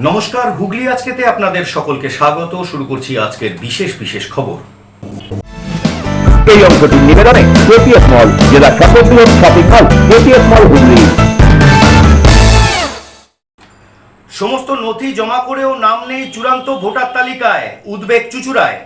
নমস্কার, হুগলি আজকেতে আপনাদের সকলকে স্বাগত। শুরু করছি আজকের বিশেষ বিশেষ খবর। এই অংশটির নিবেদনে কেটিএস মল, জেলা সর্ববৃহৎ শপিং মল কেটিএস মল হুগলি। সমস্ত নথি জমা করেও নাম নেই চূড়ান্ত ভোটার তালিকায়, উদ্বেগ চুঁচুড়ায়।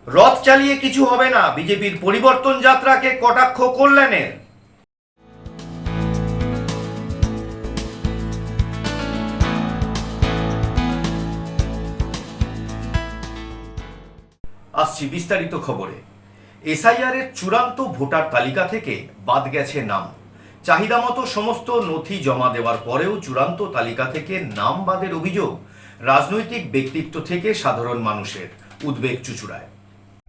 রথ চালিয়ে কিছু হবে না, বিজেপির পরিবর্তন যাত্রাকে কটাক্ষ কল্যাণের। আসছি বিস্তারিত খবরে। এসআইআর এর চূড়ান্ত ভোটার তালিকা থেকে বাদ গেছে নাম। চাহিদা মতো সমস্ত নথি জমা দেওয়ার পরেও চূড়ান্ত তালিকা থেকে নাম বাদের অভিযোগ রাজনৈতিক ব্যক্তিত্ব থেকে সাধারণ মানুষের, উদ্বেগ চুঁচুড়ায়।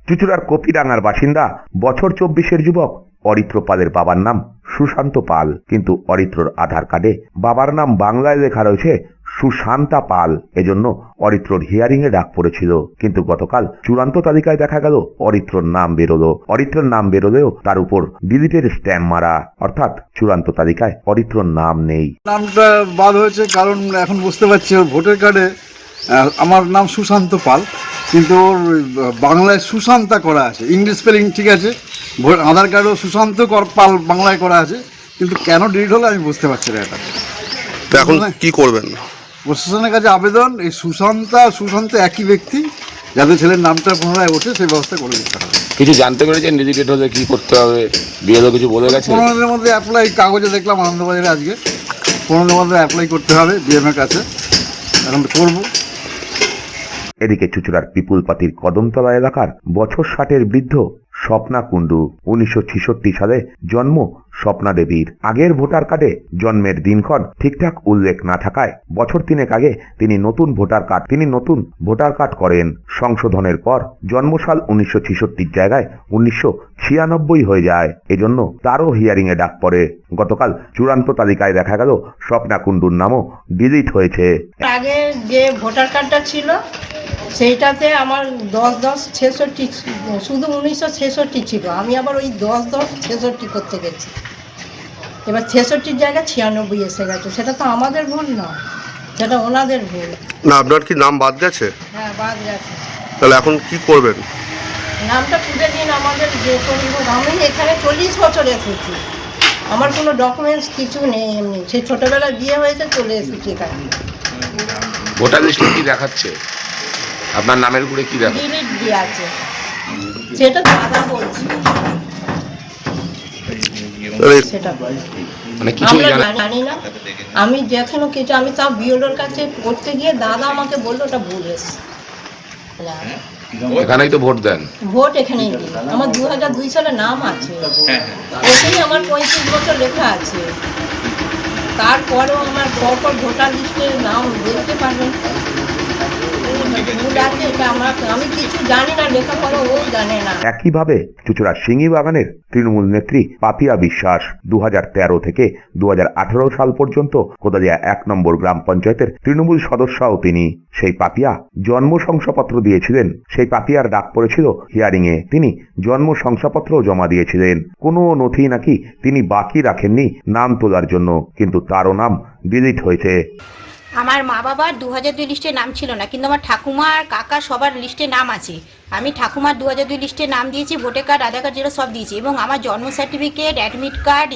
চুঁচুড়ার কপিডাঙ্গার বাসিন্দা বছর 24-এর যুবক অরিত্র পালের বাবার নাম সুশান্ত পাল, কিন্তু অরিত্রর আধার কার্ডে বাবার নাম বাংলায় লেখা রয়েছে সুশান্তা পাল। এজন্য অরিত্রর হিয়ারিং এ ডাক পড়েছিল, কিন্তু গতকাল চূড়ান্ত তালিকায় দেখা গেল অরিত্রর নাম বেরোলো। অরিত্রর নাম বেরোলেও তার উপর ডিলিটের স্ট্যাম্প মারা, অর্থাৎ চূড়ান্ত তালিকায় অরিত্রর নাম নেই। নামটা বাদ হয়েছে কারণ এখন বুঝতে পারছি ওর ভোটার কার্ডে আমার নাম সুশান্ত পাল, কিন্তু ওর বাংলায় সুশান্তা করা আছে, ইংলিশ স্পেলিং ঠিক আছে, আধার কার্ডেও সুশান্ত পাল বাংলায় করা আছে, কিন্তু কেন ডিলিট হলো আমি বুঝতে পারছি না। এটা এখন কি করবেন? প্রশাসনের কাছে আবেদন, এই সুশান্ত একই ব্যক্তি, যাদের ছেলের নামটা পুনরায় ওঠে সেই ব্যবস্থা করে দিতে হবে। কিছু জানতে পেরেছেন ডিলিটেড হলে কি করতে হবে? বিএলও কিছু বলে গেছে? 15 দিনের মধ্যে অ্যাপ্লাই, কাগজে দেখলাম আনন্দবাজারে আজকে 15 দিনের মধ্যে অ্যাপ্লাই করতে হবে ডিএমের কাছে, এখন করবো। এদিকে চুঁচুড়ার পিপুলপাতির কদমতলা এলাকার বছর 60-এর বৃদ্ধ স্বপ্না কুণ্ডু, 1966 সালে জন্ম স্বপ্না দেবীর। আগের ভোটার কার্ডে জন্মের দিনক্ষণ ঠিকঠাক উল্লেখ না থাকায় বছর 3 আগে তিনি নতুন ভোটার কার্ড করেন। সংশোধনের পর জন্মসাল 1966 জায়গায় 1996 হয়ে যায়। এজন্য তারও হিয়ারিং এ ডাক পড়ে। গতকাল চূড়ান্ত তালিকায় দেখা গেল স্বপ্না কুণ্ডুর নামও ডিলিট হয়েছে। আগে যে ভোটার কার্ডটা ছিল সেইটাতে আমার 10-10-66 শুধু 1966 ছিল, আমি আবার ওই 10-10-66 করতে গেছি, এবার 66 জায়গায় 96 এসে গেছে। সেটা তো আমাদের ভুল না, সেটা ওনাদের ভুল। না, আপনার কি নাম বাদ গেছে? হ্যাঁ, বাদ গেছে। তাহলে এখন কি করবেন? নামটা তুলে দিন আমাদের, যে করব। আমি এখানে 40 বছর এসেছি, আমার কোনো ডকুমেন্টস কিছু নেই, এমনি সেই ছোটোবেলায় বিয়ে হয়েছে চলে এসেছি এখানে। ভোটার লিস্টে কি দেখাচ্ছে? আপনার নামের উপরে কি দেখাচ্ছে? ডিলিট দিয়ে আছে, সেটা দাদা বলছে। সেটা মানে কিছু জানি না, আমি যেখানে কিছু, আমি তাও বিওলোর কাছে করতে গিয়ে দাদা আমাকে বললো ওটা ভুল এসছে। এখানেই তো ভোট দেন? ভোট এখানেই দিই, আমার 2002 সালে নাম আছে, ওখানে আমার 35 বছর লেখা আছে। তারপরেও আমার পরপর ভোটার লিস্টের নাম দেখতে পারবেন, আমি কিছু জানি না, লেখাপড়া ও জানে না। একইভাবে চুঁচুড়ার সিঙ্গি বাগানের তৃণমূল নেত্রী পাপিয়া বিশ্বাস 2013 থেকে 2018 সাল পর্যন্ত কোদালিয়া 1 নম্বর গ্রাম পঞ্চায়েতের তৃণমূল সদস্যও তিনি। সেই পাপিয়া জন্ম শংসাপত্র দিয়েছিলেন। সেই পাপিয়ার ডাক পড়েছিল হিয়ারিং এ। তিনি জন্ম শংসাপত্র জমা দিয়েছিলেন। কোনো নথি নাকি তিনি বাকি রাখেননি নাম তোলার জন্য, কিন্তু তারও নাম ডিলিট হয়েছে। আমার মা বাবার 2002 লিস্টে নাম ছিল না, কিন্তু আমার ঠাকুমা আর কাকা সবার লিস্টে নাম আছে। আমি ঠাকুমার 2002 লিস্টে নাম দিয়েছি, ভোটার কার্ড, আধার কার্ড, যেটা সব দিয়েছি, এবং আমার জন্ম certificate, admit card,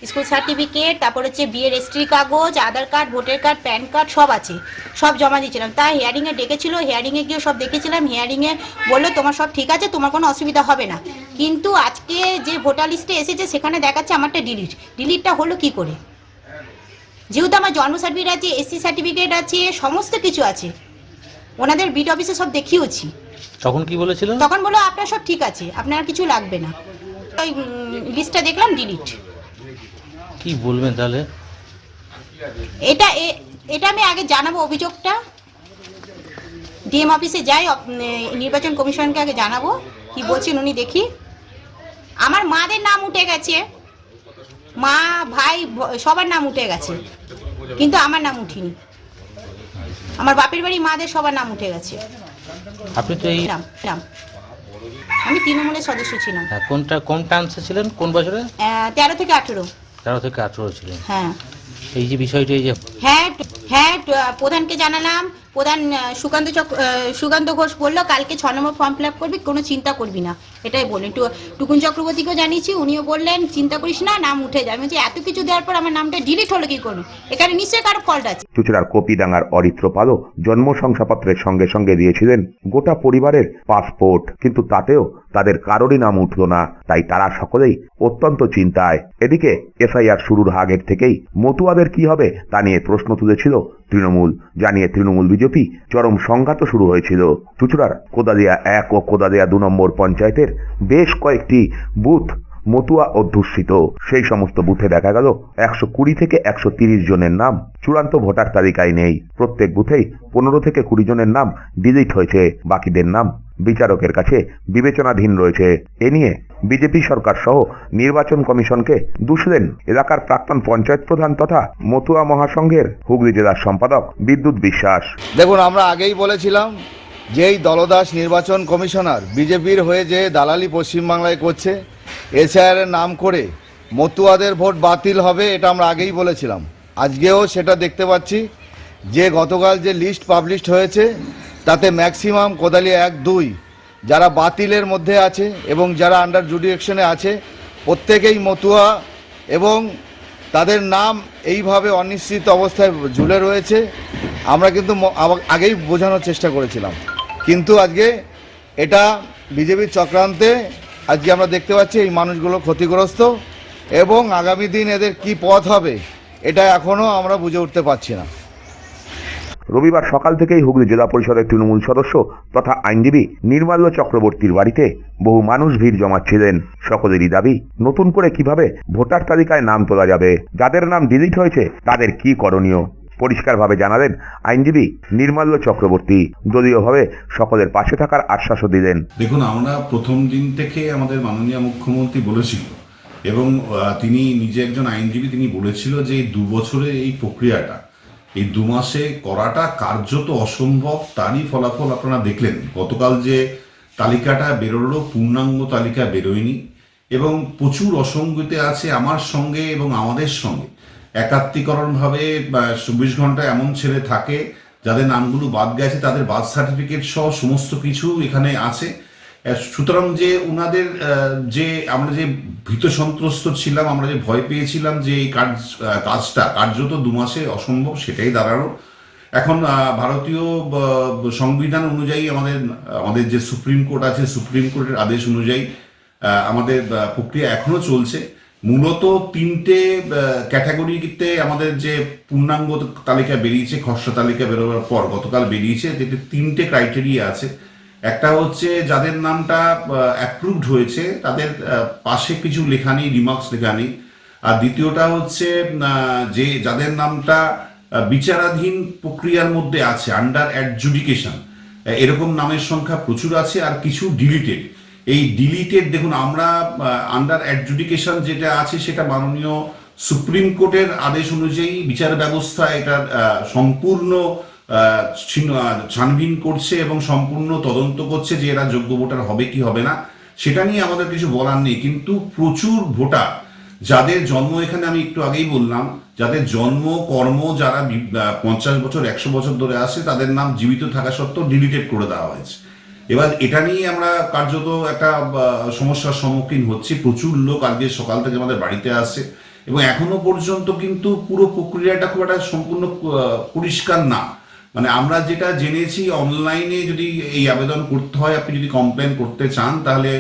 school certificate, তারপর হচ্ছে বিয়ের রেজিস্ট্রি কাগজ, Aadhaar card, voter card, PAN card সব আছে, সব জমা দিয়েছিলাম। তাই হিয়ারিংয়ে ডেকেছিল, হিয়ারিংয়ে গিয়ে সব দেখেছিলাম, হিয়ারিংয়ে বললো তোমার সব ঠিক আছে, তোমার কোনো অসুবিধা হবে না। কিন্তু আজকে যে ভোটার লিস্টে এসেছে সেখানে দেখাচ্ছে আমারটা ডিলিটটা হলো কি করে? যেহেতু আমার জন্ম সার্টিফিকেট আছে, এসসি সার্টিফিকেট আছে, সমস্ত কিছু আছে, ওনাদের বিড অফিসে সব দেখিয়েছি। তখন কি বলেছিল? তখন বললো আপনার সব ঠিক আছে, আপনার কিছু লাগবে না। ওই লিস্টটা দেখলাম ডিলিট। কি বলবেন তাহলে? এটা আমি আগে জানাবো, অভিযোগটা ডিএম অফিসে যাই, নির্বাচন কমিশনকে আগে জানাবো কি বলছেন উনি, দেখি। আমার মাদের নাম উঠে গেছে, মা ভাই সবার নাম উঠে গেছে, কিন্তু আমার নাম উঠিনি। আমার বাপের বাড়ি মাদের সবার নাম উঠে গেছে। আপনি তো এই নাম নাম আমি তৃণমূলের সদস্য ছিলাম। কোন টার্মসে ছিলেন, কোন বছরে? 13 থেকে 18। 13 থেকে 18 ছিলেন। হ্যাঁ এই যে বিষয়টা, এই যে হ্যাঁ প্রধানকে জানালাম। প্রধান সুকান্ত ঘোষ বললো কালকে 6 নম্বর ফর্ম ফিল আপ করবি, কোনো চিন্তা করবি না, এটাই বললেন। টুকুন চক্রবর্তীকেও জানিয়েছি, উনিও বললেন চিন্তা করিস না, নাম উঠে যাবে। আমি বলছি এত কিছু দেওয়ার পর আমার নামটা ডিলিট হলো কি করবে? এখানে নিশ্চয়ই কারো ফল্ট আছে। চুঁচুড়ার কপিডাঙ্গার অরিত্র পালও জন্ম শংসাপত্রের সঙ্গে সঙ্গে দিয়েছিলেন গোটা পরিবারের পাসপোর্ট, কিন্তু তাতেও তাদের কারোরই নাম উঠল না। তাই তারা সকলেই অত্যন্ত চিন্তায়। এদিকে এসআইআর শুরুর আগের থেকেই মতুয়াদের কি হবে তা নিয়ে প্রশ্ন তুলেছিল তৃণমূল। জানিয়ে তৃণমূল বিজেপি চরম সংঘাত শুরু হয়েছিল। চুঁচুড়ার কোদালিয়া 1 ও কোদালিয়া 2 নম্বর পঞ্চায়েতের বেশ কয়েকটি বুথ মতুয়া অধ্যুষিত। সেই সমস্ত বুথে দেখা গেল 120 থেকে 130 জনের নাম চূড়ান্ত ভোটার তালিকায় নেই। প্রত্যেক বুথেই 15 থেকে 20 জনের নাম ডিলিট হয়েছে, বাকিদের নাম বিচারকের কাছে বিবেচনাধীন রয়েছে। এ নিয়ে বিজেপি সরকার সহ নির্বাচন কমিশনকে দুষলেন এলাকার প্রাক্তন পঞ্চায়েত প্রধান তথা মতুয়া মহাসংঘের হুগলি জেলার সম্পাদক বিদ্যুৎ বিশ্বাস। দেখুন, আমরা আগেই বলেছিলাম যে এই দলদাস নির্বাচন কমিশনার বিজেপির হয়ে যে দালালি পশ্চিমবাংলায় করছে, এসআইআর নাম করে মতুয়াদের ভোট বাতিল হবে, এটা আমরা আগেই বলেছিলাম। আজকেও সেটা দেখতে পাচ্ছি যে গতকাল যে লিস্ট পাবলিশড হয়েছে তাতে ম্যাক্সিমাম কোদালিয়া 1, 2 যারা বাতিলের মধ্যে আছে এবং যারা আন্ডার জুডিকশনে আছে প্রত্যেকেই মতুয়া, এবং তাদের নাম এইভাবে অনিশ্চিত অবস্থায় ঝুলে রয়েছে। আমরা কিন্তু আগেই বোঝানোর চেষ্টা করেছিলাম, কিন্তু আজকে এটা বিজেপির চক্রান্তে আজকে আমরা দেখতে পাচ্ছি এই মানুষগুলো ক্ষতিগ্রস্ত, এবং আগামী দিন এদের কি পথ হবে এটা এখনও আমরা বুঝে উঠতে পারছি না। রবিবার সকাল থেকেই হুগলি জেলা পরিষদের তৃণমূল সদস্য তথা আইনজীবী নির্মাল্য চক্রবর্তীর বাড়িতে বহু মানুষ ভিড় জমাচ্ছিলেন। সকলেরই দাবি নতুন করে কিভাবে ভোটার তালিকায় নাম তোলা যাবে, যাদের নাম ডিলিট হয়েছে তাদের কি করণীয় পরিষ্কারভাবে জানালেন আইনজীবী নির্মাল্য চক্রবর্তী। দলীয়ভাবে সকলের পাশে থাকার আশ্বাসও দিলেন। দেখুন, আমরা প্রথম দিন থেকে আমাদের মাননীয় মুখ্যমন্ত্রী বলেছিল, এবং তিনি নিজে একজন আইনজীবী, তিনি বলেছিল যে এই 2 বছরের এই প্রক্রিয়াটা এই 2 মাসে করাটা কার্যত অসম্ভব। তারই ফলাফল আপনারা দেখলেন। গতকাল যে তালিকাটা বেরোলো, পূর্ণাঙ্গ তালিকা বেরোয়নি, এবং প্রচুর অসঙ্গতি আছে আমার সঙ্গে এবং আমাদের সঙ্গে। একাত্মীকরণভাবে 24 ঘন্টা এমন ছেলে থাকে যাদের নামগুলো বাদ গেছে, তাদের বার্থ সার্টিফিকেট সহ সমস্ত কিছু এখানে আছে। সুতরাং যে ওনাদের যে আমরা যে ভীত সন্ত্রস্ত ছিলাম, আমরা যে ভয় পেয়েছিলাম যে এই কাজটা কার্যত 2 মাসে অসম্ভব, সেটাই দাঁড়ালো। এখন ভারতীয় সংবিধান অনুযায়ী আমাদের যে সুপ্রিম কোর্ট আছে, সুপ্রিম কোর্টের আদেশ অনুযায়ী আমাদের প্রক্রিয়া এখনো চলছে। মূলত 3টে ক্যাটাগরিতে আমাদের যে পূর্ণাঙ্গ তালিকা বেরিয়েছে, খসড়া তালিকা বেরোবার পর গতকাল বেরিয়েছে, যেটি 3টে ক্রাইটেরিয়া আছে। একটা হচ্ছে যাদের নামটা অ্যাপ্রুভড হয়েছে তাদের পাশে কিছু লেখা নেই, রিমার্কস লেখা নেই। আর দ্বিতীয়টা হচ্ছে যে যাদের নামটা বিচারাধীন প্রক্রিয়ার মধ্যে আছে, আন্ডার অ্যাডজুডিকেশন, এরকম নামের সংখ্যা প্রচুর আছে। আর কিছু ডিলিটেড। এই ডিলিটেড, দেখুন, আমরা আন্ডার অ্যাডজুডিকেশন যেটা আছে সেটা মাননীয় সুপ্রিম কোর্টের আদেশ অনুযায়ী বিচার ব্যবস্থা এটা সম্পূর্ণ ছানবিন করছে এবং সম্পূর্ণ তদন্ত করছে যে এরা যোগ্য ভোটার হবে কি হবে না, সেটা নিয়ে আমাদের কিছু বলার নেই। কিন্তু প্রচুর ভোটার যাদের জন্ম এখানে, আমি একটু আগেই বললাম, যাদের জন্ম কর্ম যারা 50 বছর 100 বছর ধরে আসে, তাদের নাম জীবিত থাকা সত্ত্বেও ডিলিটেড করে দেওয়া হয়েছে। এবার এটা নিয়ে আমরা কার্যত একটা সমস্যার সম্মুখীন হচ্ছি। প্রচুর লোক আজকে সকাল থেকে আমাদের বাড়িতে আসে, এবং এখনো পর্যন্ত কিন্তু পুরো প্রক্রিয়াটা খুব একটা সম্পূর্ণ পরিষ্কার না। মানে আমরা যেটা জেনেছি, অনলাইনে যদি এই আবেদন করতে হয়, আপনি যদি কমপ্লেন করতে চান, তাহলে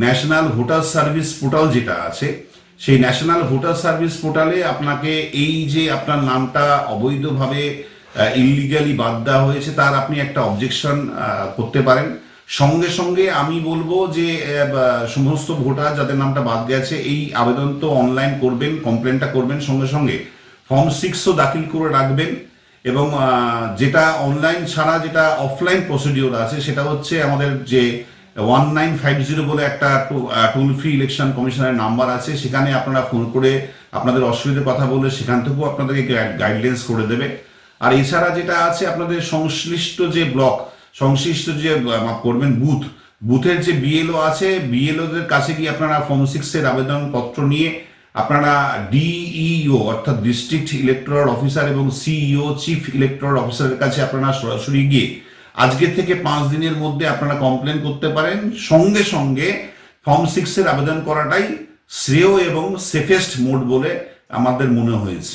ন্যাশনাল ভোটার সার্ভিস পোর্টাল যেটা আছে, সেই ন্যাশনাল ভোটার সার্ভিস পোর্টালে আপনাকে এই যে আপনার নামটা অবৈধভাবে ইললিগালি বাদ দেওয়া হয়েছে তার আপনি একটা অবজেকশন করতে পারেন। সঙ্গে সঙ্গে আমি বলবো যে সমস্ত ভোটার যাদের নামটা বাদ গেছে, এই আবেদন তো অনলাইন করবেন, কমপ্লেনটা করবেন, সঙ্গে সঙ্গে ফর্ম 6ও দাখিল করে রাখবেন। এবং যেটা অনলাইন ছাড়া যেটা অফলাইন প্রসিডিওর আছে, সেটা হচ্ছে আমাদের যে 1950 বলে একটা টোল ফ্রি ইলেকশন কমিশনের নাম্বার আছে, সেখানে আপনারা ফোন করে আপনাদের অসুবিধার কথা বলে সেখান থেকেও আপনাদেরকে গাইডলাইন্স করে দেবে। আর এছাড়া যেটা আছে আপনাদের সংশ্লিষ্ট যে ব্লক, সংশ্লিষ্ট যে মাফ করবেন বুথের যে বিএলও আছে, বিএলওদের কাছে গিয়ে আপনারা ফর্ম 6 এর আবেদনপত্র নিয়ে আপনারা ডিইও অর্থাৎ ডিস্ট্রিক্ট ইলেকটোরাল অফিসার এবং সিইও চিফ ইলেকটোরাল অফিসারের কাছে আপনারা সরাসরি গিয়ে আজকে থেকে 5 দিনের মধ্যে আপনারা কমপ্লেন করতে পারেন। সঙ্গে সঙ্গে ফর্ম 6 এর আবেদন করাটাই শ্রেয় এবং সেফেস্ট মোড বলে আমাদের মনে হয়েছে।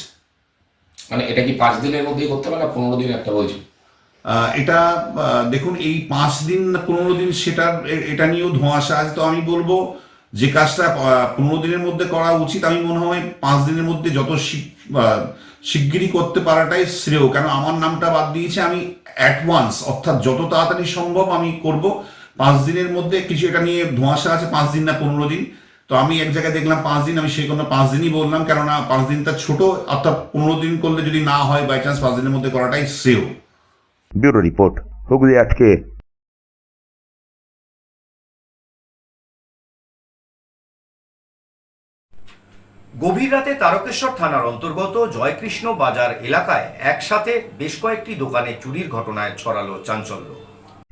মানে এটা কি 5 দিনের মধ্যেই করতে হবে না 15 দিন একটা বলছি? এটা দেখুন, এই 5 দিন 15 দিন এটা নিয়েও ধোঁয়াশা আছে। তো আমি বলবো যে কাজটা 15 দিনের মধ্যে করা উচিত, আমি মনে হয় 5 দিনের মধ্যে যত শিগগিরই করতে পারাটাই শ্রেয়। কেন আমার নামটা বাদ দিয়েছে, আমি অ্যাডভান্স অর্থাৎ যত তাড়াতাড়ি সম্ভব আমি করব। 5 দিনের মধ্যে কিছু এটা নিয়ে ধোঁয়াশা আছে, 5 দিন না 15 দিন। তো আমি এক জায়গায় দেখলাম 5 দিন, আমি সেই কোনো 5 দিনই বললাম, কেননা 5 দিনটা ছোট, অর্থাৎ 15 দিন করলে যদি না হয় বাই চান্স 5 দিনের মধ্যে করাটাই শ্রেয়। ব্যুরো রিপোর্ট, হুগলি আজকে। গভীর রাতে তারকেশ্বর থানার অন্তর্গত জয়কৃষ্ণ বাজার এলাকায় একসাথে বেশ কয়েকটি দোকানে চুরির ঘটনায় ছড়ালো চাঞ্চল্য।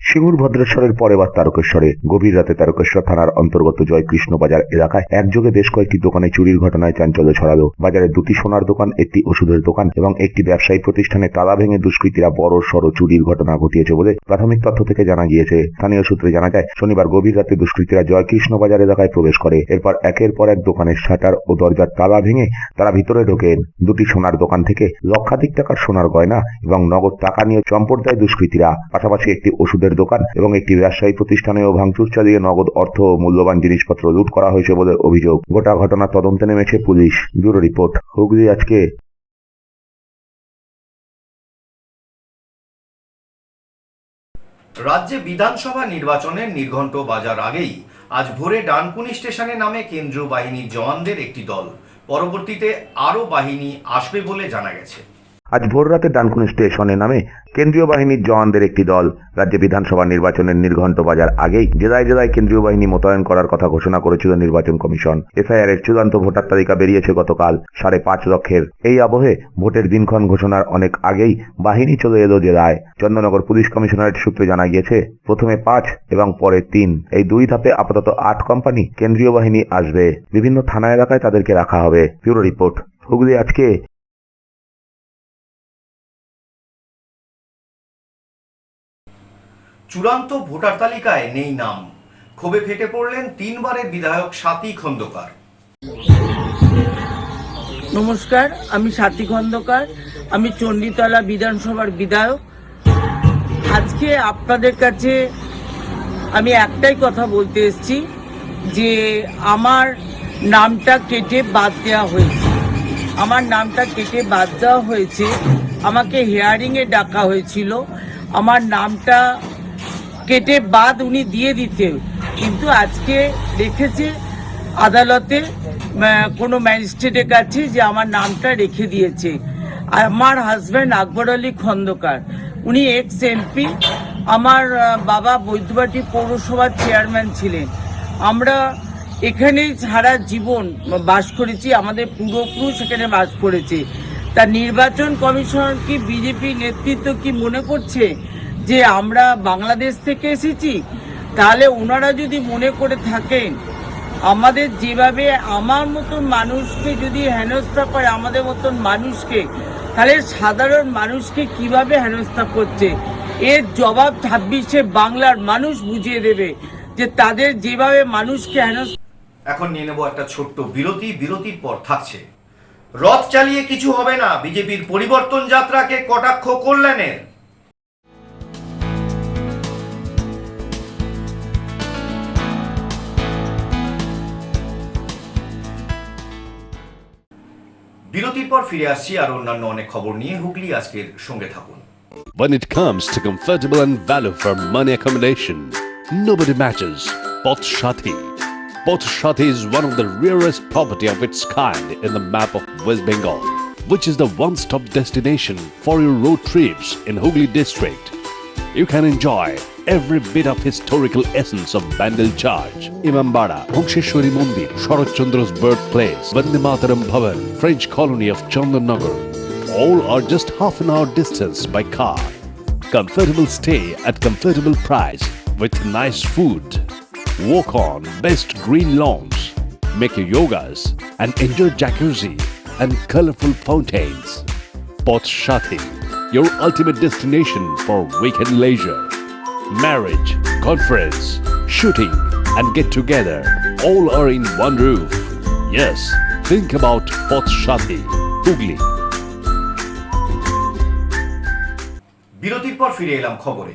সিঙ্গুর ভদ্রেশ্বরের পর এবার তারকেশ্বরে গভীর রাতে তারকেশ্বর থানার অন্তর্গত জয়কৃষ্ণ বাজার এলাকায় একযোগে বেশ কয়েকটি দোকানে চুরির ঘটনায় চাঞ্চল্য ছড়ালো। বাজারে 2টি সোনার দোকান, একটি ওষুধের দোকান এবং একটি ব্যবসায়ী প্রতিষ্ঠানে তালা ভেঙে দুষ্কৃতীরা বড় সড় চুরির ঘটনা ঘটিয়েছে বলে প্রাথমিক তথ্য থেকে জানা গিয়েছে। স্থানীয় সূত্রে জানা যায়, শনিবার গভীর রাতে দুষ্কৃতীরা জয়কৃষ্ণ বাজার এলাকায় প্রবেশ করে। এরপর একের পর এক দোকানের শাটার ও দরজার তালা ভেঙে তারা ভিতরে ঢোকেন। 2টি সোনার দোকান থেকে লক্ষাধিক টাকার সোনার গয়না এবং নগদ টাকা নিয়ে চম্পট দেয় দুষ্কৃতীরা। পাশাপাশি একটি ওষুধের দোকান এবং একটি ব্যবসায়ী প্রতিষ্ঠানেও ভাঙচুর চালিয়ে নগদ অর্থ ও মূল্যবান জিনিসপত্র লুট করা হয়েছে বলে অভিযোগ। গোটা ঘটনা তদন্তে নেমেছে পুলিশ। ব্যুরো রিপোর্ট, হুগলি আজকে। রাজ্যে বিধানসভা নির্বাচনের নির্ঘণ্ট বাজার আগেই আজ ভোরে ডানকুনি স্টেশনে নামে কেন্দ্রীয় বাহিনীর জওয়ানদের একটি দল। পরবর্তীতে আরও বাহিনী আসবে বলে জানা গেছে। আজ ভোররাতে ডানকুনি স্টেশনে নামে কেন্দ্রীয় বাহিনীর জওয়ানদের একটি দল। রাজ্যে বিধানসভা নির্বাচনের নির্ঘণ্ট বাজার আগেই জেলায় জেলায় কেন্দ্রীয় বাহিনী মোতায়েন করার কথা ঘোষণা করেছিল নির্বাচন কমিশন। এসআইআর এর চূড়ান্ত ভোটার তালিকা বেরিয়েছে গতকাল। 5.5 লক্ষের। এই আবহে ভোটের দিনক্ষণ ঘোষণার অনেক আগেই বাহিনী চলে এলো জেলায়। চন্দননগর পুলিশ কমিশনারেট সূত্রে জানা গিয়েছে, প্রথমে 5 এবং পরে 3, এই 2 ধাপে আপাতত 8 কোম্পানি কেন্দ্রীয় বাহিনী আসবে। বিভিন্ন থানা এলাকায় তাদেরকে রাখা হবে। ব্যুরো রিপোর্ট, হুগলি আজকে। চূড়ান্ত ভোটার তালিকায় নেই নাম, ক্ষোভে ফেটে পড়লেন 3 বারের বিধায়ক স্বাতী খন্দকার। নমস্কার, আমি স্বাতী খন্দকার, আমি চণ্ডীতলা বিধানসভার বিধায়ক। আজকে আপনাদের কাছে আমি একটাই কথা বলতে এসেছি যে আমার নামটা কেটে বাদ দেওয়া হয়েছে। আমার নামটা কেটে বাদ দেওয়া হয়েছে। আমাকে হিয়ারিংয়ে ডাকা হয়েছিল, আমার নামটা কেটে বাদ উনি দিয়ে দিতে, কিন্তু আজকে দেখেছে আদালতে কোনো ম্যাজিস্ট্রেটের কাছে যে আমার নামটা রেখে দিয়েছে। আমার হাজব্যান্ড আকবর আলী খন্দকার, উনি এক্স এমপি। আমার বাবা বৈদ্যবাটি পৌরসভার চেয়ারম্যান ছিলেন। আমরা এখানেই সারা জীবন বাস করেছি, আমাদের পূর্বপুরুষ এখানে বাস করেছে। তা নির্বাচন কমিশন কি বিজেপি নেতৃত্ব কি মনে করছে যে আমরা বাংলাদেশ থেকে এসেছি? তাহলে ওনারা যদি মনে করে থাকেন আমাদের যেভাবে আমার মতন মানুষকে যদি হেনস্থা করে, আমাদের মতন মানুষকে, তাহলে সাধারণ মানুষকে কিভাবে হেনস্থা করছে, এর জবাব 26শে বাংলার মানুষ বুঝিয়ে দেবে যে তাদের যেভাবে মানুষকে হেনস্থা। এখন নিয়ে নেব একটা ছোট্ট বিরতি। বিরতির পর থাকছে রথ চালিয়ে কিছু হবে না, বিজেপির পরিবর্তন যাত্রাকে কটাক্ষ কল্যাণের। বিরতির পর ফিরে আসছি আর অন্যান্য অনেক খবর নিয়ে। হুগলি আজকের সঙ্গে থাকুন। When it comes to comfortable and value for money accommodation, nobody matches Poth Shati. Poth Shati is one of the rarest property of its kind in the map of West Bengal, which is the one-stop destination for your road trips in Hooghly district. You can enjoy every bit of historical essence of Bandel Church, Imambara, Bhongsheshwari Mandir, Sharat Chandra's birthplace, Vande Mataram Bhavan, French colony of Chandanagar, All are just half an hour distance by car. Comfortable stay at comfortable price with nice food. Walk on best green lawns. Make your yogas and enjoy jacuzzi and colorful fountains. Potshati, your ultimate destination for weekend leisure. Marriage, conference, shooting and get together all are in one roof. Yes, think about Potshati, Hooghly. বিরতির পর ফিরে এলাম খবরে।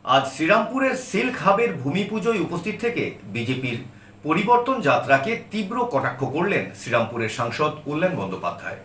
আজ শ্রীরামপুরের silk হাবের ভূমি পুজোয় উপস্থিত থেকে বিজেপির পরিবর্তন যাত্রাকে তীব্র কটাক্ষ করলেন শ্রীরামপুরের সাংসদ কল্যাণ বন্দ্যোপাধ্যায়।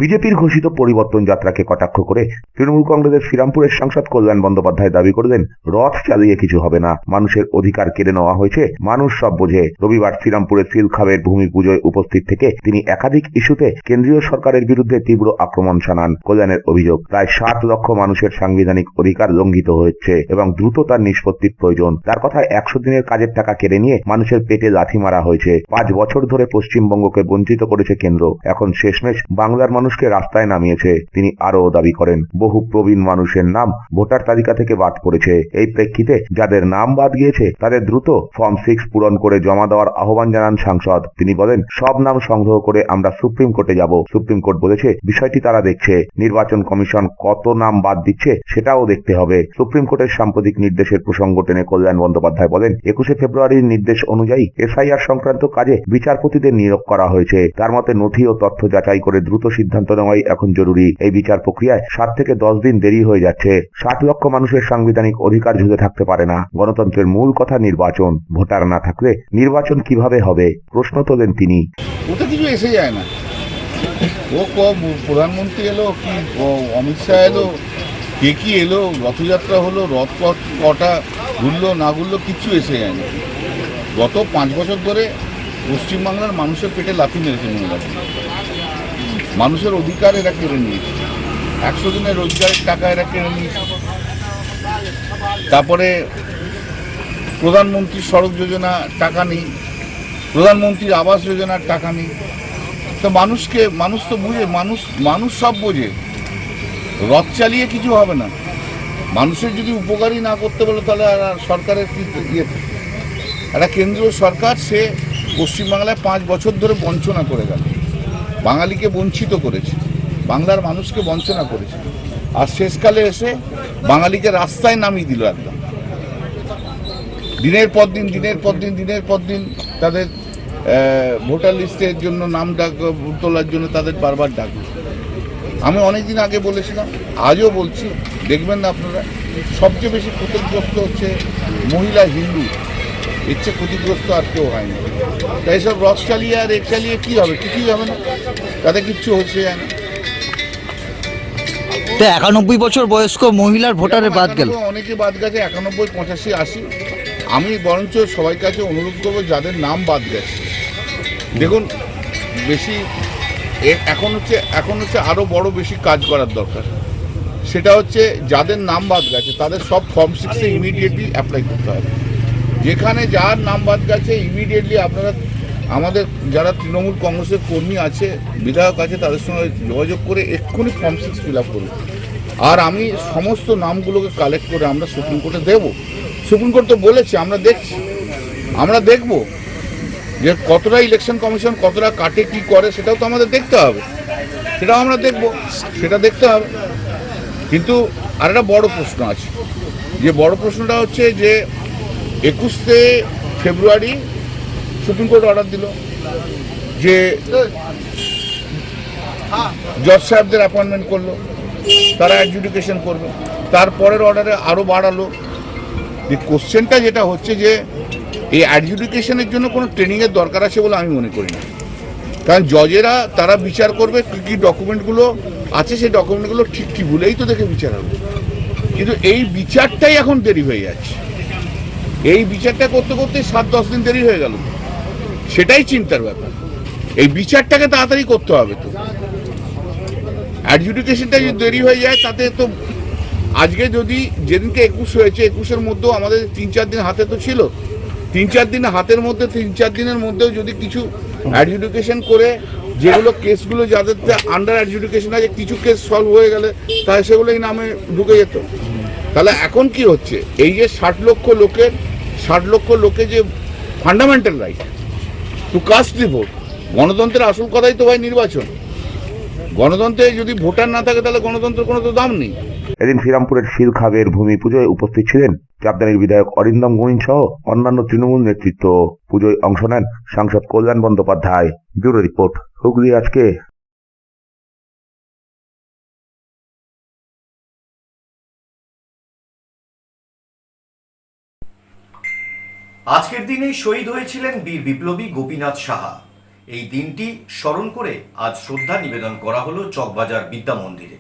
বিজেপির ঘোষিত পরিবর্তন যাত্রাকে কটাক্ষ করে তৃণমূল কংগ্রেসের শ্রীরামপুরের সাংসদ কল্যাণ বন্দ্যোপাধ্যায় দাবি করলেন, রথ চালিয়ে কিছু হবে না, মানুষের অধিকার কেড়ে নেওয়া হয়েছে, মানুষ সব বোঝে। রবিবার শ্রীরামপুরের সিল্ক হাবের ভূমি পুজোয় উপস্থিত থেকে তিনি একাধিক ইস্যুতে কেন্দ্রীয় সরকারের বিরুদ্ধে তীব্র আক্রমণ শানান। কল্যাণের অভিযোগ, প্রায় 7 লক্ষ মানুষের সাংবিধানিক অধিকার লঙ্ঘিত হচ্ছে এবং দ্রুত তার নিষ্পত্তির প্রয়োজন। তার কথায় 100 দিনের কাজের টাকা কেড়ে নিয়ে মানুষের পেটে লাথি মারা হয়েছে। 5 বছর ধরে পশ্চিমবঙ্গকে বঞ্চিত করেছে কেন্দ্র, এখন শেষমেশ বাংলার মানুষকে রাস্তায় নামিয়েছে। তিনি আরও দাবি করেন, বহু প্রবীণ মানুষের নাম ভোটার তালিকা থেকে বাদ পড়েছে। এই প্রেক্ষিতে যাদের নাম বাদ গিয়েছে তাদের দ্রুত ফর্ম 6 পূরণ করে জমা দেওয়ার আহ্বান জানান সাংসদ। তিনি বলেন, সব নাম সংগ্রহ করে আমরা সুপ্রিম কোর্টে যাব। সুপ্রিম কোর্ট বলেছে বিষয়টি তারা দেখছে। নির্বাচন কমিশন কত নাম বাদ দিচ্ছে সেটাও দেখতে হবে। সুপ্রিম কোর্টের সাম্প্রতিক নির্দেশের প্রসঙ্গ টেনে কল্যাণ বন্দ্যোপাধ্যায় বলেন, 21শে ফেব্রুয়ারির নির্দেশ অনুযায়ী এসআইআর সংক্রান্ত কাজে বিচারপতিদের নিয়োগ করা হয়েছে। তার মতে নথি ও তথ্য যাচাই করে দ্রুত সিদ্ধান্ত নেওয়াই এখন জরুরি। এই বিচার প্রক্রিয়ায় 7 থেকে 10 দিন দেরি হয়ে যাচ্ছে। 60 লক্ষ মানুষের সাংবিধানিক অধিকার ঝুলে থাকতে পারে না। গণতন্ত্রের মূল কথা নির্বাচন, ভোটার না থাকলে নির্বাচন কিভাবে হবে প্রশ্ন তোলেন তিনি। ওটা কিছু এসে যায় না। ও প্রধানমন্ত্রী এলো কি অমিত শাহ এলো, কে কি এলো, রথযাত্রা হলো, রথ কটা ঘুরলো না ঘুরলো কিচ্ছু এসে যায় না। গত 5 বছর ধরে পশ্চিমবাংলার মানুষের পেটে লাথি মেরেছে মহিলারা। মানুষের অধিকার এরা কেড়ে নিয়েছে। 100 দিনের রোজগারের টাকা এরা কেড়ে নিয়েছে। তারপরে প্রধানমন্ত্রী সড়ক যোজনা টাকা নেই, প্রধানমন্ত্রীর আবাস যোজনার টাকা নেই। তো মানুষ তো বুঝে, মানুষ সব বোঝে। রথ চালিয়ে কিছু হবে না। মানুষের যদি উপকারই না করতে বলে তাহলে আর সরকারের কি ইয়ে? একটা কেন্দ্রীয় সরকার, সে পশ্চিমবাংলায় 5 বছর ধরে বঞ্চনা করে গেল, বাঙালিকে বঞ্চিত করেছে, বাংলার মানুষকে বঞ্চনা করেছে, আর শেষকালে এসে বাঙালিকে রাস্তায় নামিয়ে দিল একদম। দিনের পর দিন তাদের ভোটার লিস্টের জন্য নাম তোলার জন্য তাদের বারবার ডাকবে। আমি অনেকদিন আগে বলেছিলাম, আজও বলছি, দেখবেন না আপনারা, সবচেয়ে বেশি ক্ষতিগ্রস্ত হচ্ছে মহিলা, হিন্দু। এর চেয়ে ক্ষতিগ্রস্ত আর কেউ হয়নি। তাই সব রথ চালিয়ে আর এক চালিয়ে কী হবে? কিছুই হবে না, তাতে কিচ্ছু হচ্ছে যায় না। 91 বছর বয়স্ক মহিলার ভোটারে বাদ গেল, অনেকে বাদ গেছে, 91, 85, 80। আমি বরঞ্চ সবাই কাছে অনুরোধ করবো, যাদের নাম বাদ গেছে, দেখুন বেশি এখন হচ্ছে আরও বড় বেশি কাজ করার দরকার। সেটা হচ্ছে যাদের নাম বাদ গেছে তাদের সব ফর্ম 6 ইমিডিয়েটলি অ্যাপ্লাই করতে হবে। যেখানে যার নাম বাদ গেছে ইমিডিয়েটলি আপনারা, আমাদের যারা তৃণমূল কংগ্রেসের কর্মী আছে, বিধায়ক আছে, তাদের সঙ্গে যোগাযোগ করে এক্ষুনি ফর্ম 6 ফিল আপ করুন। আর আমি সমস্ত নামগুলোকে কালেক্ট করে আমরা সুপ্রিম কোর্টে দেবো। সুপ্রিম কোর্ট তো বলেছে, আমরা দেখব যে কতটা ইলেকশন কমিশন কতটা কাটে, কি করে, সেটাও তো আমাদের দেখতে হবে। সেটাও আমরা দেখব, সেটা দেখতে হবে। কিন্তু আর একটা বড় প্রশ্ন আছে, যে বড় প্রশ্নটা হচ্ছে যে 21শে ফেব্রুয়ারি সুপ্রিম কোর্ট অর্ডার দিল যে জজ সাহেবদের অ্যাপয়েন্টমেন্ট করলো, তারা অ্যাডজুডিকেশন করবে। তারপরের অর্ডারে আরও বাড়ালো। যে কোশ্চেনটা যেটা হচ্ছে যে এই অ্যাডজুডিকেশনের জন্য কোনো ট্রেনিংয়ের দরকার আছে বলে আমি মনে করি না। কারণ জজেরা তারা বিচার করবে কী কী ডকুমেন্টগুলো আছে, সেই ডকুমেন্টগুলো ঠিক ভুলেই তো দেখে বিচার হবে। কিন্তু এই বিচারটাই এখন দেরি হয়ে যাচ্ছে। এই বিচারটা করতে করতে 7-10 দিন দেরি হয়ে গেল। সেটাই চিন্তার ব্যাপার। এই বিচারটাকে তাড়াতাড়ি করতে হবে। তো অ্যাডজুডিকেশনটা যদি দেরি হয়ে যায় তাতে তো আজকে যদি যেদিনকে 21 হয়েছে, 21-এর মধ্যেও আমাদের 3-4 দিন হাতে তো ছিল। 3-4 দিন হাতের মধ্যে 3-4 দিনের মধ্যেও যদি কিছু অ্যাডজুডিকেশন করে যেগুলো কেসগুলো যাদের আন্ডার অ্যাডজুডিকেশন আছে, কিছু কেস সলভ হয়ে গেলে তাহলে সেগুলোই নামে ঢুকে যেত। তাহলে এখন কি হচ্ছে, এই যে 60 লক্ষ লোকে যে ফান্ডামেন্টাল রাইট টু কাস্ট দি ভোট, গণতন্ত্রের আসল কথাই তো ভাই নির্বাচন। গণতন্ত্রে যদি ভোটার না থাকে তাহলে গণতন্ত্রের কোনো তো দাম নেই। এদিন শ্রীরামপুরের শিলখাবের ভূমি পুজোয় উপস্থিত ছিলেন চাপদানির বিধায়ক অরিন্দম গোয়েন সহ অন্যান্য তৃণমূল নেতৃত্ব। পুজোয় অংশ নেন সাংসদ কল্যাণ বন্দ্যোপাধ্যায়। ব্যুরো রিপোর্ট, হুগলি আজকে। আজকের দিনেই শহীদ হয়েছিলেন বীর বিপ্লবী গোপীনাথ সাহা। এই দিনটি স্মরণ করে আজ শ্রদ্ধা নিবেদন করা হলো চকবাজার বিদ্যা মন্দিরে।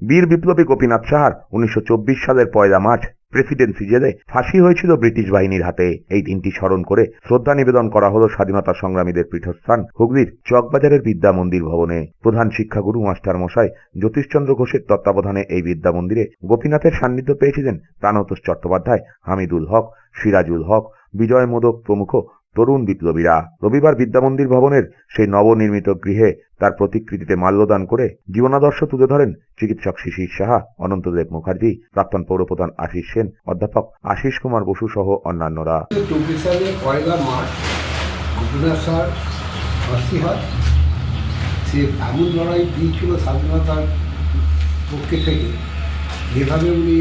বীর বিপ্লবী গোপীনাথ সাহার 1924 সালের 1 মার্চ প্রেসিডেন্সি জেলে ফাঁসি হয়েছিল ব্রিটিশ বাহিনীর হাতে। এই দিনটি স্মরণ করে শ্রদ্ধা নিবেদন করা হলো স্বাধীনতা সংগ্রামীদের পীঠস্থান হুগলির চকবাজারের বিদ্যা মন্দির ভবনে। প্রধান শিক্ষাগুরু মাস্টার মশাই জ্যোতিষচন্দ্র ঘোষের তত্ত্বাবধানে এই বিদ্যা মন্দিরে গোপীনাথের সান্নিধ্য পেয়েছিলেন প্রাণতোষ চট্টোপাধ্যায়, হামিদুল হক, সিরাজুল হক, বিজয় মোদক প্রমুখ তরুণ বিপ্লবীরা। রবিবার বিদ্যামন্দির ভবনের সেই নবনির্মিত গৃহে তার প্রতিকৃতিতে মাল্যদান করে জীবনাদর্শ তুলে ধরেন চিকিৎসক শিশির সাহা, অনন্তদেব মুখার্জি, প্রাক্তন পৌরপ্রধান আশিস সেন, অধ্যাপক আশিস কুমার বসু সহ অন্যান্যরা। 24 সালে 1 মার্চ গোপীনাথ সাহার ফাঁসি হয়। সে এমন লড়াই দিয়েছিল স্বাধীনতার পক্ষে থেকে, যেভাবে উনি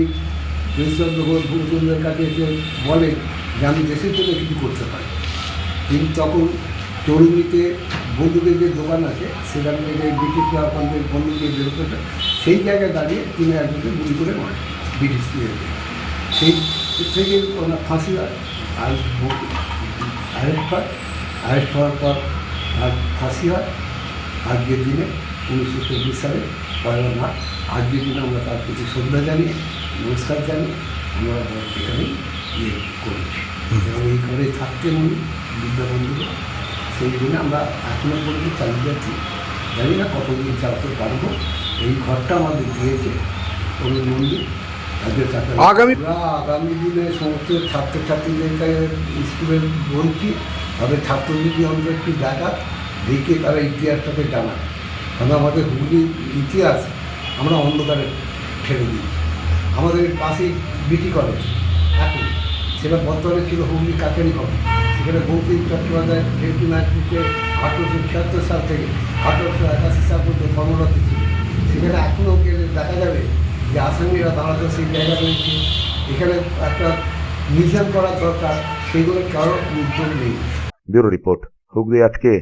জ্যোতিষচন্দ্র ঘোষ গুরুচন্দ্রের কাছে এসে বলেন যে আমি দেশের জন্য কিছু করতে পারি। তিনি তখন তরুণীতে বন্দুকের যে দোকান আছে সেখান থেকে ব্রিটিশরা আপনাদের বন্দুক দিয়ে বের করতে, সেই জায়গায় দাঁড়িয়ে তিনি একজনকে গুলি করে মারেন ব্রিটিশ সেই থেকে ওনার ফাঁসি হয়। আর অ্যারেস্ট হওয়ার পর আর ফাঁসি হয়। আজকের দিনে 1924 সালে 1 মার্চ, আজকের দিনে আমরা তার প্রতি শ্রদ্ধা জানিয়ে নমস্কার জানিয়ে আমরা এখানেই করি এবং এই ঘরে থাকতে মনে বিদ্যাবন্ধুরা সেই দিনে আমরা এখনো পর্যন্ত চালিয়ে যাচ্ছি। জানি না কতদিন চালাতে পারবো। এই ঘরটা আমাদের দিয়েছে তরুণ মন্দির। আগামী দিনে সমস্ত ছাত্রছাত্রীদেরকে স্কুলের বলছি, তাদের ছাত্রলীগী অন্তত একটু দেখে তারা ইতিহাসটাকে জানায়। কারণ আমাদের হুগলির ইতিহাস আমরা অন্ধকারে ঠেলে দিই। আমাদের পাশেই বিটি কলেজ, এখন সেটা বর্তমানে ছিল হুগলি কাছারি কলেজ। সেখানে বঙ্কিম চট্টোপাধ্যায় ডেপুটি ম্যাজিস্ট্রেটে 1876 সাল থেকে 1881 সাল পর্যন্ত কর্মরত ছিল। সেখানে এখনও গেলে দেখা যাবে যে আসামিরা দাঁড়াতে সেই জায়গা রয়েছে। এখানে একটা মিউজিয়াম করার দরকার, সেইগুলো কারো উদ্যোগ নেই। ব্যুরো রিপোর্ট, হুগলি আজকে।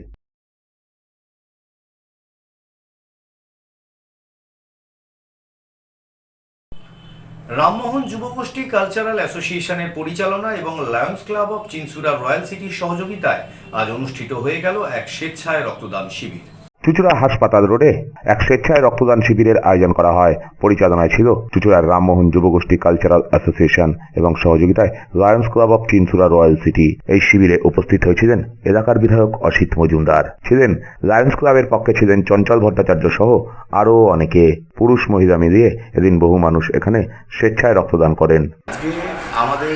রামমোহন যুবগোষ্ঠী কালচারাল অ্যাসোসিয়েশনের পরিচালনা এবং Lions club of Chinsurah royal সিটির সহযোগিতায় আজ অনুষ্ঠিত হয়ে গেল এক স্বেচ্ছায় রক্তদান শিবির। চুচুড়া হাসপাতাল রোডে এক স্বেচ্ছায় রক্তদান শিবিরের আয়োজন করা হয়। পরিচালনায় ছিল চুচুড়ার রামমোহন যুবগোষ্ঠী কালচারাল অ্যাসোসিয়েশন এবং সহযোগিতায় Lions club of Chinsurah royal city. এই শিবিরে উপস্থিত হয়েছিলেন এলাকার বিধায়ক অসিত মজুমদার, ছিলেন লায়ন্স ক্লাবের পক্ষে ছিলেন চঞ্চল ভট্টাচার্য সহ আরও অনেকে। পুরুষ মহিলা মিলিয়ে এদিন বহু মানুষ এখানে স্বেচ্ছায় রক্তদান করেন। আজকে আমাদের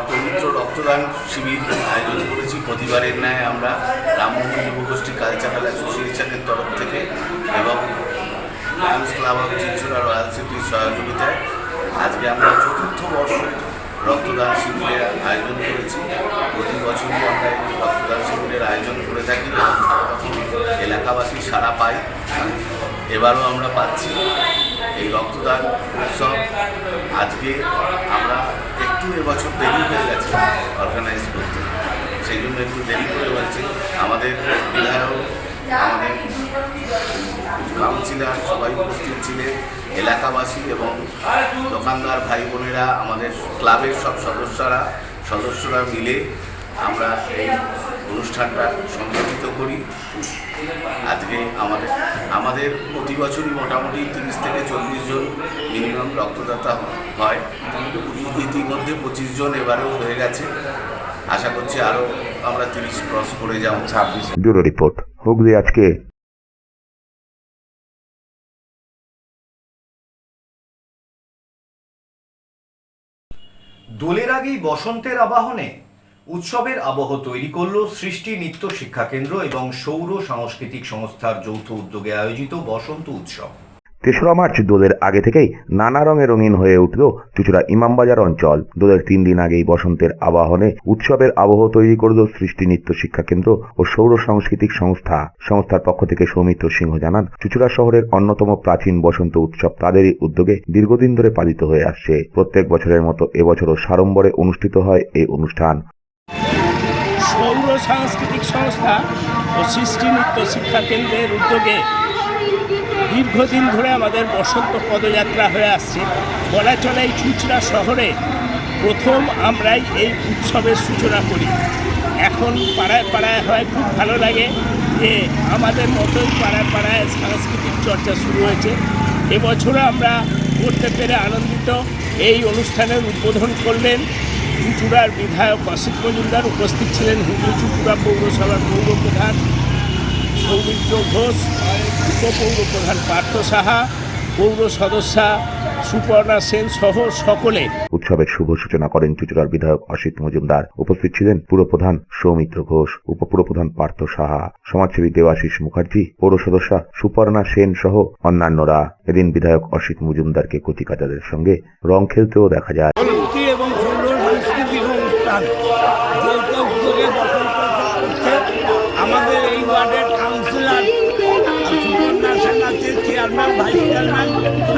পবিত্র রক্তদান শিবির আয়োজন করেছি। প্রতিবারের ন্যায় আমরা রামমোহন যুবগোষ্ঠী কালচারাল অ্যাসোসিয়েশনের তরফ থেকে এবং Lions club of Chinsurah royal সিটির সহযোগিতায় আজকে আমরা 4র্থ বর্ষের রক্তদান শিবিরের আয়োজন করেছি। প্রতি বছরই আমরা এই রক্তদান শিবিরের আয়োজন করে থাকি এবং এলাকাবাসী সাড়া পাই। এবারও আমরা পাচ্ছি। এই রক্তদান উৎসব আজকে আমরা একটু এবছর দেরি হয়ে গেছে অর্গানাইজ করতে, সেই জন্য একটু দেরি করে হয়েছে। আমাদের বিধায়ক, আমাদের কাউন্সিলর সবাই উপস্থিত ছিলেন, এলাকাবাসী এবং দোকানদার ভাই বোনেরা, আমাদের ক্লাবের সব সদস্যরা মিলে আমরা এই অনুষ্ঠানটা সংগঠিত করি। আজকে আমাদের প্রতি বছরই মোটামুটি 30 থেকে 40 জন মিনিমাম রক্তদাতা হয়। ইতিমধ্যে 25 জন এবারেও হয়ে গেছে। আশা করছি আরও আমরা 30 ক্রস করে যাব। 26। ব্যুরো রিপোর্ট, হুগলি আজকে। দোলের আগেই বসন্তের আবাহনে উৎসবের আবহ তৈরি করল সৃষ্টি নৃত্য শিক্ষা কেন্দ্র এবং সৌর সাংস্কৃতিক সংস্থার যৌথ উদ্যোগে আয়োজিত বসন্ত উৎসব। ৩রা মার্চ দোলের আগে থেকেই নানা রঙে রঙিন হয়ে উঠল চুঁচুড়া ইমামবাজার অঞ্চল। দোলের 3 দিন আগেই বসন্তের আবাহনে উৎসবের আবহ তৈরি করল সৃষ্টি নৃত্য শিক্ষা কেন্দ্র ও সৌর সাংস্কৃতিক সংস্থার পক্ষ থেকে সৌমিত্র সিংহ জানান, চুঁচুড়া শহরের অন্যতম প্রাচীন বসন্ত উৎসব তাদেরই উদ্যোগে দীর্ঘদিন ধরে পালিত হয়ে আসছে। প্রত্যেক বছরের মতো এবছরও সাড়ম্বরে অনুষ্ঠিত হয় এই অনুষ্ঠান। সৌর সাংস্কৃতিক সংস্থা ও সৃষ্টি নৃত্য শিক্ষা কেন্দ্রের উদ্যোগে দীর্ঘদিন ধরে আমাদের বসন্ত পদযাত্রা হয়ে আসছে। বলা চলে এই চুঁচুড়া শহরে প্রথম আমরাই এই উৎসবের সূচনা করি। এখন পাড়ায় পাড়ায় হয়, খুব ভালো লাগে যে আমাদের মতোই পাড়ায় পাড়ায় সাংস্কৃতিক চর্চা শুরু হয়েছে। এবছরও আমরা করতে পেরে আনন্দিত। এই অনুষ্ঠানের উদ্বোধন করলেন চুঁচুড়ার বিধায়ক অসিত মজুমদার, উপস্থিত ছিলেন হুগলি চুঁচুড়া পৌরসভার পৌরপ্রধান সৌমিত্র ঘোষ, উপপৌরপ্রধান পার্থ সাহা, পৌর সদস্যা সুপর্ণা সেন সহ সকলে। উৎসবের শুভ সূচনা করেন চুঁচুড়ার বিধায়ক অসিত মজুমদার। উপস্থিত ছিলেন পুরপ্রধান সৌমিত্র ঘোষ, উপপুরপ্রধান পার্থ সাহা, সমাজসেবী দেবাশিস মুখার্জি, পৌর সদস্যা সুপর্ণা সেন সহ অন্যান্যরা। এদিন বিধায়ক অসিত মজুমদারকে কচিকাচাদের সঙ্গে রং খেলতেও দেখা যায়। এবং সাংস্কৃতিক অনুষ্ঠান আমাদের এই ওয়ার্ডের কাউন্সিলর সুপর্ণা সেন আছে, চেয়ারম্যান, ভাইস চেয়ারম্যান,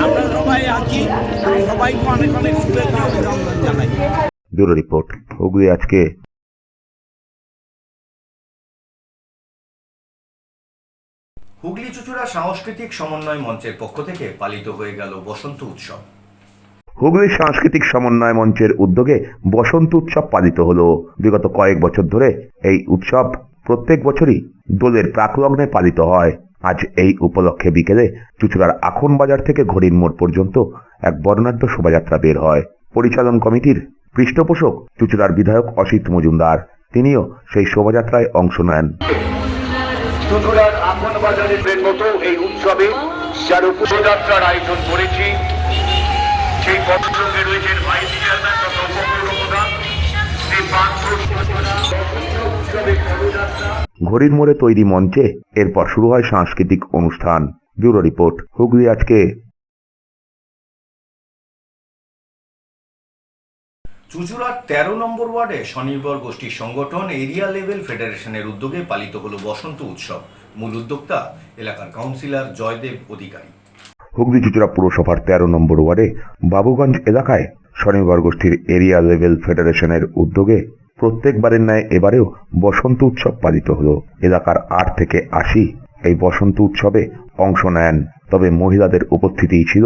আমরা সবাই আছি। আমি সবাইকে অনেক অনেক শুভেচ্ছা অভিনন্দন জানাই। ব্যুরো রিপোর্ট, হুগলি আজকে। হুগলি চুঁচুড়া সাংস্কৃতিক সমন্বয় মঞ্চের পক্ষ থেকে পালিত হয়ে গেল বসন্ত উৎসব। হুগলি সাংস্কৃতিক সমন্বয় মঞ্চের উদ্যোগে বসন্ত উৎসব পালিত হলো। বিগত কয়েক বছর ধরে এই উৎসব প্রত্যেক বছরই দোলের প্রাকলগ্নে পালিত হয়। আজ এই উপলক্ষে বিকেলে চুঁচুড়ার আখন বাজার থেকে ঘড়ির মোড় পর্যন্ত এক বর্ণাঢ্য শোভাযাত্রা বের হয়। পরিচালন কমিটির পৃষ্ঠপোষক চুঁচুড়ার বিধায়ক অসিত মজুমদার, তিনিও সেই শোভাযাত্রায় অংশ নেন। চুঁচুড়ার আখন বাজারের মতো এই উৎসবে যার শোভাযাত্রার আয়োজন করেছি, সেই পথসঙ্গে রয়েছেন ভাইস চেয়ারম্যান তথা উপপৌরপ্রধান শ্রী পার্থ। ঘড়ির মোড়ে তৈরি মঞ্চে এরপর শুরু হয় সাংস্কৃতিক অনুষ্ঠান। ব্যুরো রিপোর্ট, হুগলি আজকে। চুঁচুড়ার 13 নম্বর ওয়ার্ডে স্বনির্ভর গোষ্ঠী সংগঠন এরিয়া লেভেল ফেডারেশনের উদ্যোগে পালিত হলো বসন্ত উৎসব। মূল উদ্যোক্তা এলাকার কাউন্সিলর জয়দেব অধিকারী। হুগলি চুঁচুড়া পুরসভার 13 নম্বর ওয়ার্ডে বাবুগঞ্জ এলাকায় স্বনির্ভর গোষ্ঠীর এরিয়া লেভেল ফেডারেশনের উদ্যোগে প্রত্যেকবারের ন্যায় এবারেও বসন্ত উৎসব পালিত হলো। এলাকার 8 থেকে 80 এই বসন্ত উৎসবে অংশ নেন। তবে মহিলাদের উপস্থিতিই ছিল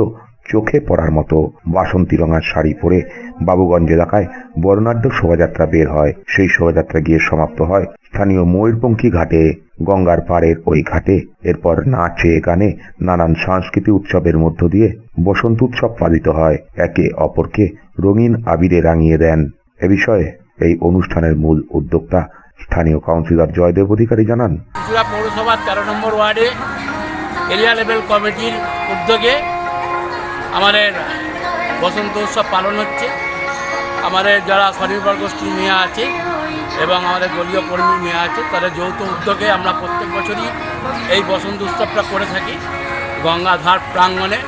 চোখে পড়ার মতো। বাসন্তী রঙার শাড়ি পরে বাবুগঞ্জ এলাকায় বর্ণাঢ্য শোভাযাত্রা বের হয়। সেই শোভাযাত্রা গিয়ে সমাপ্ত হয় স্থানীয় ময়ূরপঙ্খী ঘাটে, গঙ্গার পাড়ের ওই ঘাটে। এরপর নাচে গানে নানান সাংস্কৃতিক উৎসবের মধ্য দিয়ে বসন্ত উৎসব পালিত হয়। একে অপরকে রঙিন আবিরে রাঙিয়ে দেন। এ বিষয়ে এই অনুষ্ঠানের মূল উদ্যোক্তা স্থানীয় কাউন্সিলর জয়দেব অধিকারী জানান, চুঁচুড়া পৌরসভার 13 নম্বর ওয়ার্ডে এরিয়া লেভেল কমিটির উদ্যোগে আমাদের বসন্ত উৎসব পালন হচ্ছে। আমাদের যারা স্বনির্ভর গোষ্ঠীর মেয়ে আছে এবং আমাদের দলীয় কর্মী মেয়ে আছে, তাদের যৌথ উদ্যোগে আমরা প্রত্যেক বছরই এই বসন্ত উৎসবটা করে থাকি। গঙ্গাধার প্রাঙ্গণে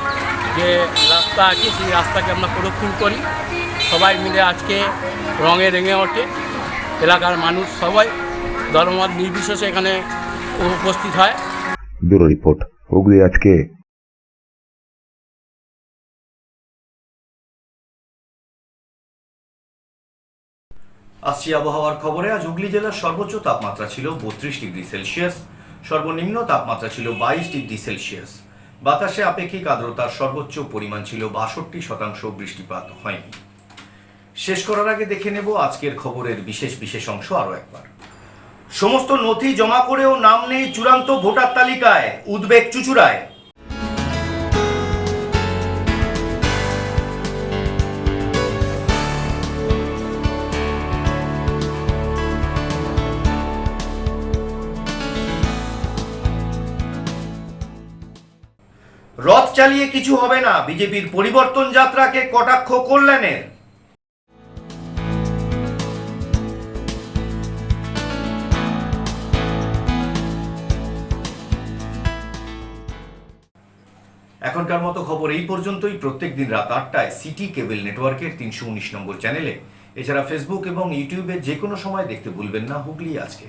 যে রাস্তা আছে সেই রাস্তাকে আমরা প্রদক্ষিণ করি। সবাই মিলে আজকে রঙে রেঙে ওঠে। এলাকার মানুষ সবাই ধর্মমত নির্বিশেষে এখানে উপস্থিত হয়। ব্যুরো রিপোর্ট, হুগলি আজকে। আসছি আবহাওয়ার খবরে। আজ হুগলি জেলার সর্বোচ্চ তাপমাত্রা ছিল 32 ডিগ্রি সেলসিয়াস, সর্বনিম্ন তাপমাত্রা ছিল 22 ডিগ্রি সেলসিয়াস। বাতাসে আপেক্ষিক আর্দ্রতার সর্বোচ্চ পরিমাণ ছিল 62%। বৃষ্টিপাত হয়নি। শেষ করার আগে দেখে নেব আজকের খবরের বিশেষ অংশ আরও একবার। সমস্ত নথি জমা করেও নাম নেই চূড়ান্ত ভোটার তালিকায়, উদ্বেগ চুঁচুড়ায়। রথ চালিয়ে কিছু হবে না, বিজেপির পরিবর্তন যাত্রাকে কটাক্ষ কল্যাণের। এখনকার মতো খবর এই পর্যন্তই। প্রত্যেকদিন রাত 8টায় সিটি কেবল নেটওয়ার্কের 319 নম্বর চ্যানেলে, এছাড়া ফেসবুক এবং ইউটিউবে যে কোনো সময় দেখতে ভুলবেন না হুগলি আজকে।